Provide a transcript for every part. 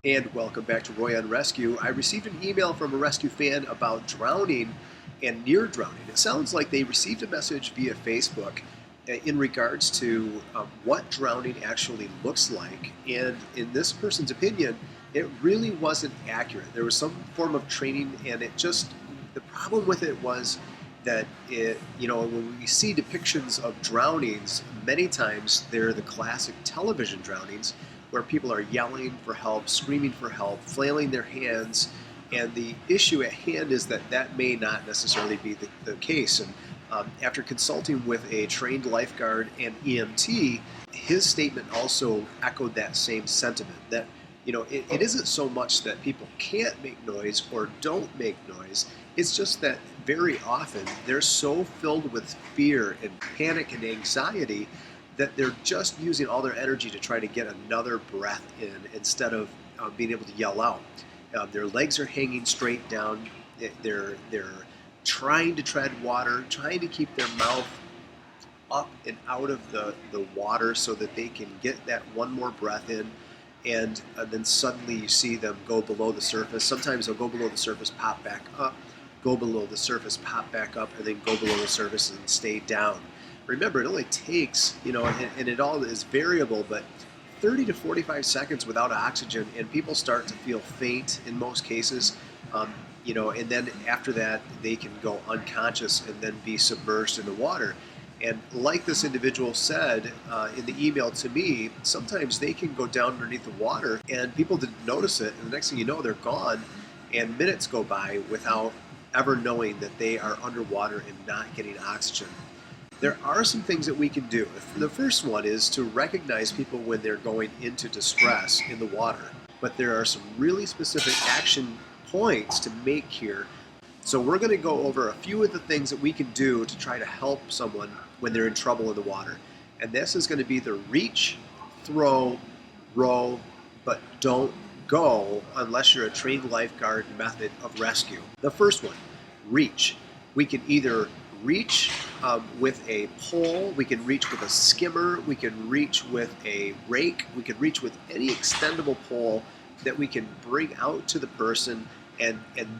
And welcome back to Roy on Rescue. I received an email from a rescue fan about drowning and near drowning. It sounds like they received a message via Facebook in regards to what drowning actually looks like. And in this person's opinion, it really wasn't accurate. There was some form of training, and the problem with it was that when we see depictions of drownings, many times they're the classic television drownings where people are yelling for help, screaming for help, flailing their hands. And the issue at hand is that that may not necessarily be the case. And after consulting with a trained lifeguard and EMT, his statement also echoed that same sentiment that it isn't so much that people can't make noise or don't make noise. It's just that very often they're so filled with fear and panic and anxiety that they're just using all their energy to try to get another breath in instead of being able to yell out. Their legs are hanging straight down. They're trying to tread water, trying to keep their mouth up and out of the water so that they can get that one more breath in. And then suddenly you see them go below the surface. Sometimes they'll go below the surface, pop back up, go below the surface, pop back up, and then go below the surface and stay down. Remember, it only takes, and it all is variable, but 30 to 45 seconds without oxygen, and people start to feel faint in most cases, and then after that, they can go unconscious and then be submerged in the water. And like this individual said in the email to me, sometimes they can go down underneath the water and people didn't notice it, and the next thing you know, they're gone, and minutes go by without ever knowing that they are underwater and not getting oxygen. There are some things that we can do. The first one is to recognize people when they're going into distress in the water. But there are some really specific action points to make here. So we're going to go over a few of the things that we can do to try to help someone when they're in trouble in the water. And this is going to be the reach, throw, row, but don't go unless you're a trained lifeguard method of rescue. The first one, reach. We can either reach with a pole, we can reach with a skimmer, we can reach with a rake, we can reach with any extendable pole that we can bring out to the person, and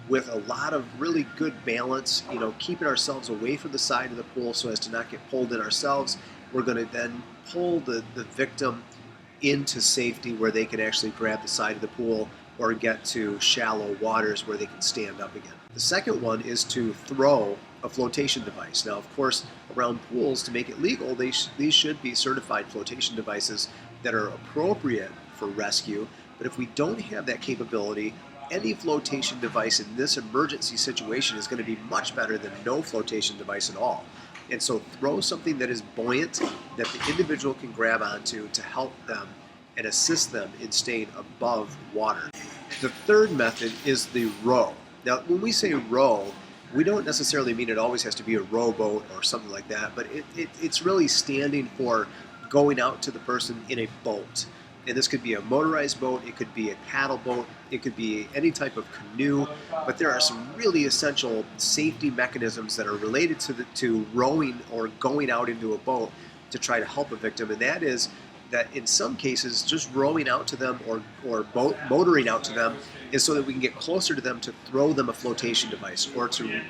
with a lot of really good balance, keeping ourselves away from the side of the pool so as to not get pulled in ourselves. We're going to then pull the victim into safety where they can actually grab the side of the pool or get to shallow waters where they can stand up again. The second one is to throw a flotation device. Now, of course, around pools, to make it legal, these should be certified flotation devices that are appropriate for rescue. But if we don't have that capability, any flotation device in this emergency situation is going to be much better than no flotation device at all. And so throw something that is buoyant, that the individual can grab onto to help them and assist them in staying above water. The third method is the row. Now, when we say row, we don't necessarily mean it always has to be a rowboat or something like that, but it's really standing for going out to the person in a boat. And this could be a motorized boat, it could be a paddle boat, it could be any type of canoe, but there are some really essential safety mechanisms that are related to rowing or going out into a boat to try to help a victim, and that is that in some cases just rowing out to them or motoring out to them is so that we can get closer to them to throw them a flotation device or to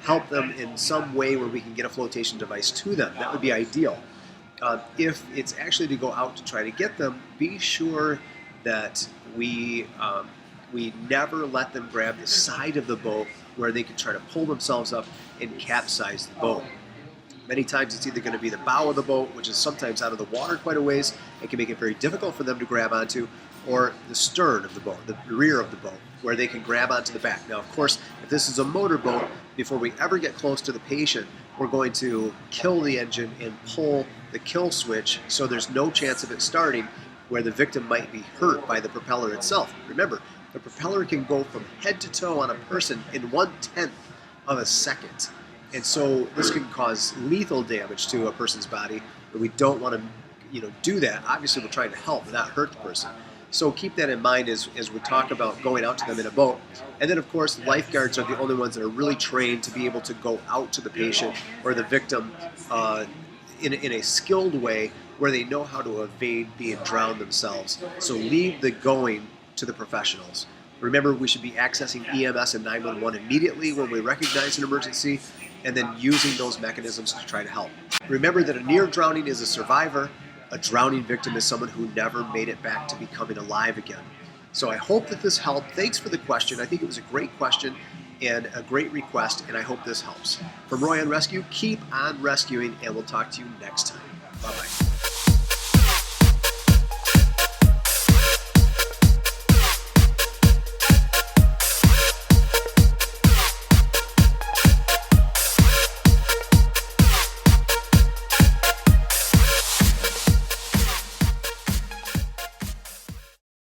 help them in some way where we can get a flotation device to them. That would be ideal. If it's actually to go out to try to get them, be sure that we never let them grab the side of the boat where they can try to pull themselves up and capsize the boat. Many times it's either going to be the bow of the boat, which is sometimes out of the water quite a ways, and can make it very difficult for them to grab onto, or the stern of the boat, the rear of the boat, where they can grab onto the back. Now, of course, if this is a motorboat, before we ever get close to the patient, we're going to kill the engine and pull the kill switch so there's no chance of it starting where the victim might be hurt by the propeller itself. Remember, the propeller can go from head to toe on a person in 1/10 of a second. And so this can cause lethal damage to a person's body, but we don't want to do that. Obviously, we're trying to help, not hurt the person. So keep that in mind as we talk about going out to them in a boat. And then, of course, lifeguards are the only ones that are really trained to be able to go out to the patient or the victim in a skilled way where they know how to evade being drowned themselves. So leave the going to the professionals. Remember, we should be accessing EMS and 911 immediately when we recognize an emergency, and then using those mechanisms to try to help. Remember that a near drowning is a survivor. A drowning victim is someone who never made it back to becoming alive again. So I hope that this helped. Thanks for the question. I think it was a great question and a great request, and I hope this helps. From Roy on Rescue, keep on rescuing, and we'll talk to you next time. Bye-bye.